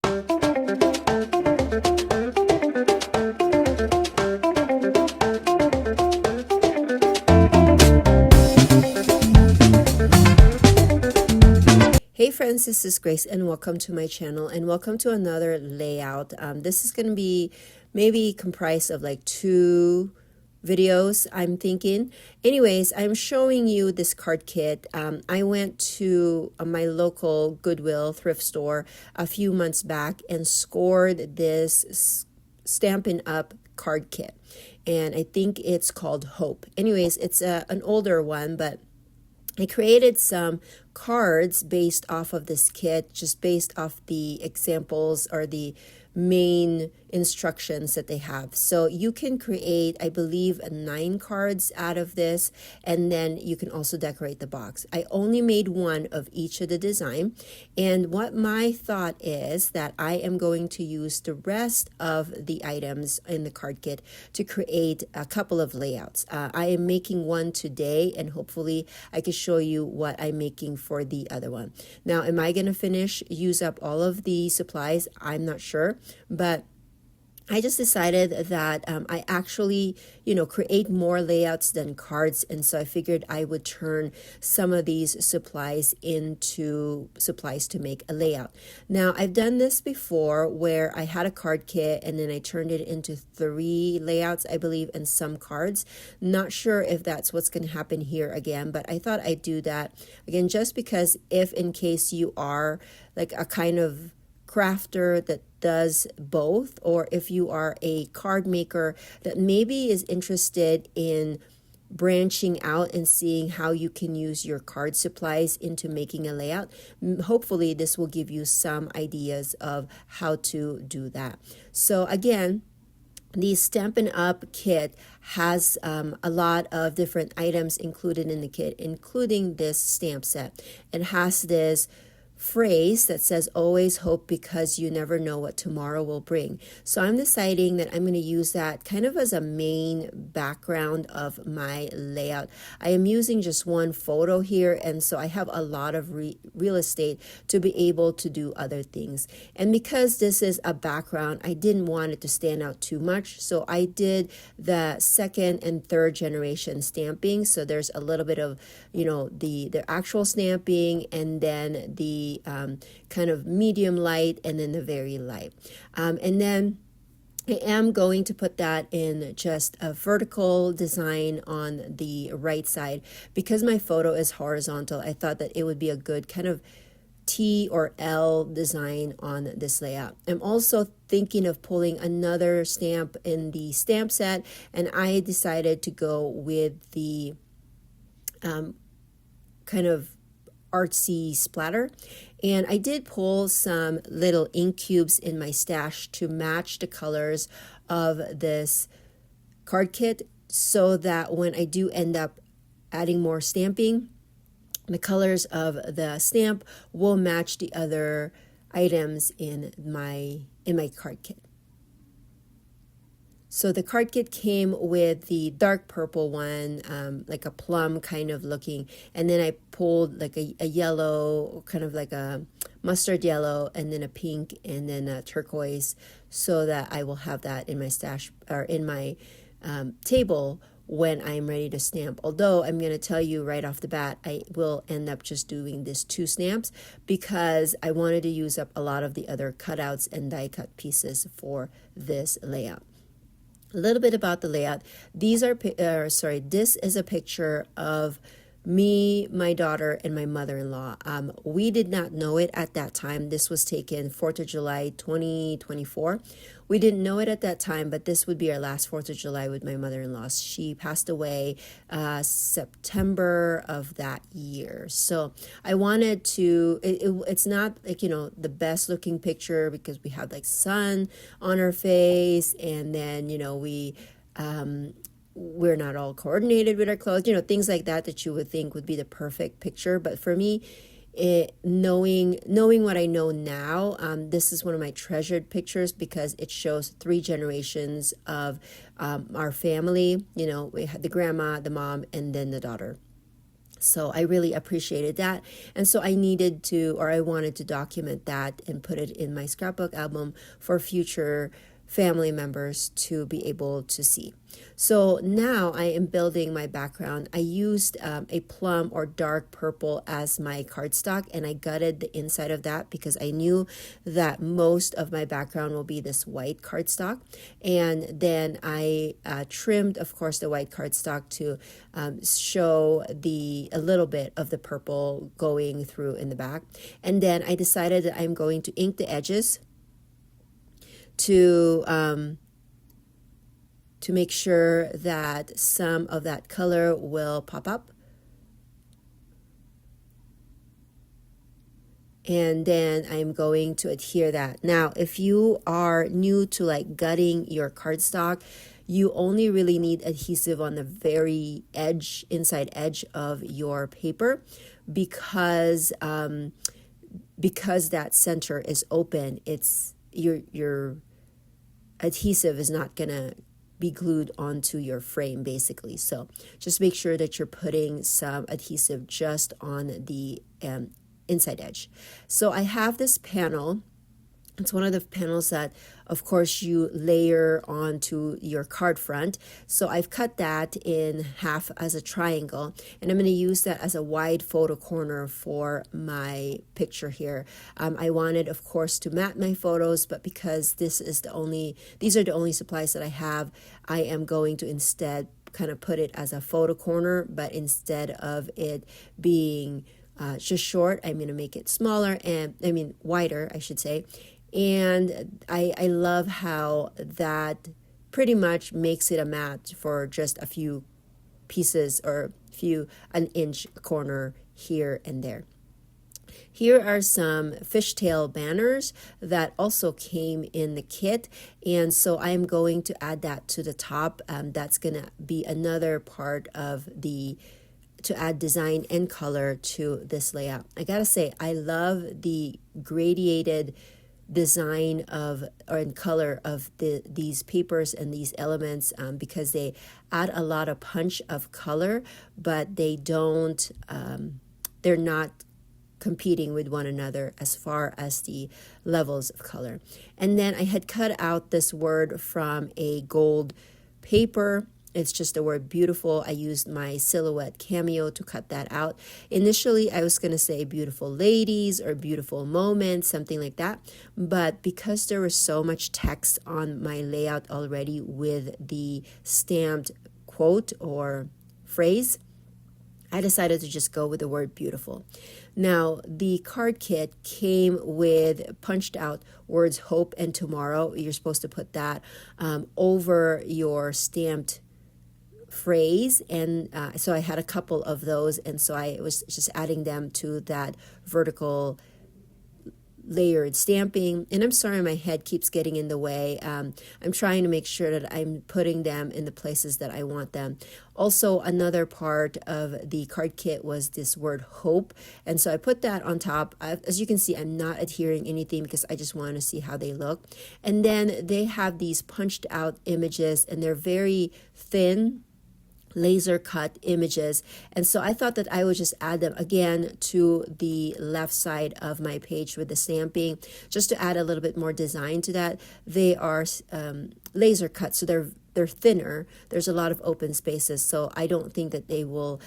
Hey friends, this is Grace and welcome to my channel and welcome to another layout. This is going to be maybe comprised of like 2 videos, I'm thinking. Anyways, I'm showing you this card kit. I went to my local Goodwill thrift store a few months back and scored this Stampin' Up! Card kit. And I think it's called Hope. Anyways, it's an older one, but I created some cards based off of this kit, just based off the examples or the main instructions that they have. So you can create, I believe, 9 cards out of this, and then you can also decorate the box. I only made one of each of the design, and what my thought is that I am going to use the rest of the items in the card kit to create a couple of layouts. I am making one today, and hopefully I can show you what I'm making for the other one. Now, am I going to use up all of the supplies? I'm not sure, but I just decided that I actually, create more layouts than cards. And so I figured I would turn some of these supplies into supplies to make a layout. Now, I've done this before where I had a card kit and then I turned it into 3 layouts, I believe, and some cards. Not sure if that's what's going to happen here again, but I thought I'd do that again, just because if in case you are like a kind of crafter that does both, or if you are a card maker that maybe is interested in branching out and seeing how you can use your card supplies into making a layout, hopefully this will give you some ideas of how to do that. So again, the Stampin' Up! Kit has a lot of different items included in the kit, including this stamp set. It has this phrase that says always hope because you never know what tomorrow will bring. So I'm deciding that I'm going to use that kind of as a main background of my layout. I am using just one photo here, and so I have a lot of real estate to be able to do other things. And because this is a background, I didn't want it to stand out too much, so I did the 2nd and 3rd generation stamping. So there's a little bit of the actual stamping, and then the kind of medium light, and then the very light. And then I am going to put that in just a vertical design on the right side. Because my photo is horizontal, I thought that it would be a good kind of T or L design on this layout. I'm also thinking of pulling another stamp in the stamp set, and I decided to go with the kind of artsy splatter. And I did pull some little ink cubes in my stash to match the colors of this card kit, so that when I do end up adding more stamping, the colors of the stamp will match the other items in my card kit. So the card kit came with the dark purple one, like a plum kind of looking, and then I pulled like a yellow, kind of like a mustard yellow, and then a pink, and then a turquoise, so that I will have that in my stash or in my table when I'm ready to stamp. Although I'm going to tell you right off the bat, I will end up just doing this 2 stamps because I wanted to use up a lot of the other cutouts and die cut pieces for this layout. A little bit about the layout. This is a picture of me, my daughter, and my mother-in-law. We did not know it at that time. This was taken 4th of July, 2024. We didn't know it at that time, but this would be our last 4th of July with my mother-in-law. She passed away September of that year. So I wanted to, it's not like, the best looking picture because we have like sun on her face, and then, we're not all coordinated with our clothes, things like that you would think would be the perfect picture. But for me, knowing what I know now, this is one of my treasured pictures because it shows 3 generations of our family. We had the grandma, the mom, and then the daughter. So I really appreciated that. And so I needed to, or I wanted to document that and put it in my scrapbook album for future family members to be able to see. So now I am building my background. I used a plum or dark purple as my cardstock, and I gutted the inside of that because I knew that most of my background will be this white cardstock. And then I trimmed, of course, the white cardstock to show a little bit of the purple going through in the back. And then I decided that I'm going to ink the edges to make sure that some of that color will pop up. And then I'm going to adhere that. Now, if you are new to like gutting your cardstock, you only really need adhesive on the very edge, inside edge of your paper, because that center is open. It's your adhesive is not gonna be glued onto your frame basically. So just make sure that you're putting some adhesive just on the inside edge. So I have this panel. It's one of the panels that, of course, you layer onto your card front. So I've cut that in half as a triangle, and I'm going to use that as a wide photo corner for my picture here. I wanted, of course, to mat my photos, but because these are the only supplies that I have, I am going to instead kind of put it as a photo corner, but instead of it being just short, I'm going to make it smaller, and wider, I should say. And I love how that pretty much makes it a mat for just a few pieces or an inch corner here and there. Here are some fishtail banners that also came in the kit, and so I'm going to add that to the top. That's going to be another part of to add design and color to this layout. I gotta say, I love the gradiated design and color of these papers and these elements because they add a lot of punch of color, but they're not competing with one another as far as the levels of color. And then I had cut out this word from a gold paper. It's just the word beautiful. I used my Silhouette Cameo to cut that out. Initially, I was going to say beautiful ladies or beautiful moments, something like that. But because there was so much text on my layout already with the stamped quote or phrase, I decided to just go with the word beautiful. Now, the card kit came with punched out words hope and tomorrow. You're supposed to put that over your stamped phrase, and so I had a couple of those, and so I was just adding them to that vertical layered stamping. And I'm sorry, my head keeps getting in the way. I'm trying to make sure that I'm putting them in the places that I want them. Also, another part of the card kit was this word hope, and so I put that on top. As you can see, I'm not adhering anything because I just want to see how they look. And then they have these punched out images, and they're very thin laser cut images, and so I thought that I would just add them again to the left side of my page with the stamping, just to add a little bit more design to that. They are laser cut, so they're thinner. There's a lot of open spaces, so I don't think that they will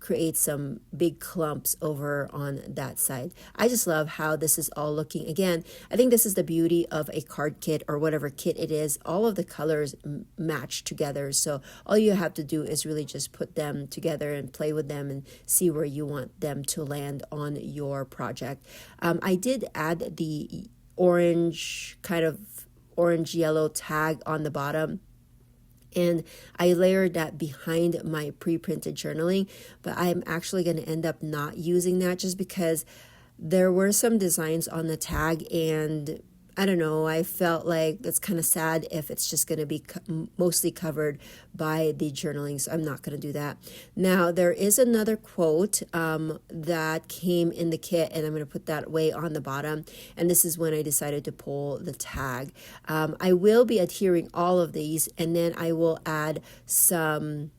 create some big clumps over on that side. I just love how this is all looking. Again, I think this is the beauty of a card kit or whatever kit it is. All of the colors match together, so all you have to do is really just put them together and play with them and see where you want them to land on your project. I did add the orange, kind of orange yellow tag on the bottom, and I layered that behind my pre-printed journaling, but I'm actually going to end up not using that just because there were some designs on the tag, and I don't know, I felt like it's kind of sad if it's just going to be mostly covered by the journaling, so I'm not going to do that. Now, there is another quote that came in the kit, and I'm going to put that way on the bottom, and this is when I decided to pull the tag. I will be adhering all of these, and then I will add some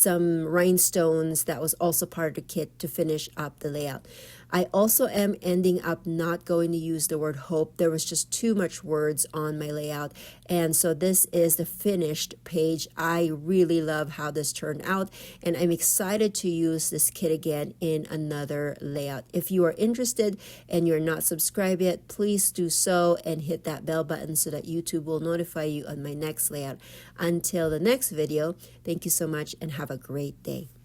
some rhinestones that was also part of the kit to finish up the layout. I also am ending up not going to use the word hope. There was just too much words on my layout. And so this is the finished page. I really love how this turned out, and I'm excited to use this kit again in another layout. If you are interested and you're not subscribed yet, please do so and hit that bell button so that YouTube will notify you on my next layout. Until the next video, thank you so much and have a great day.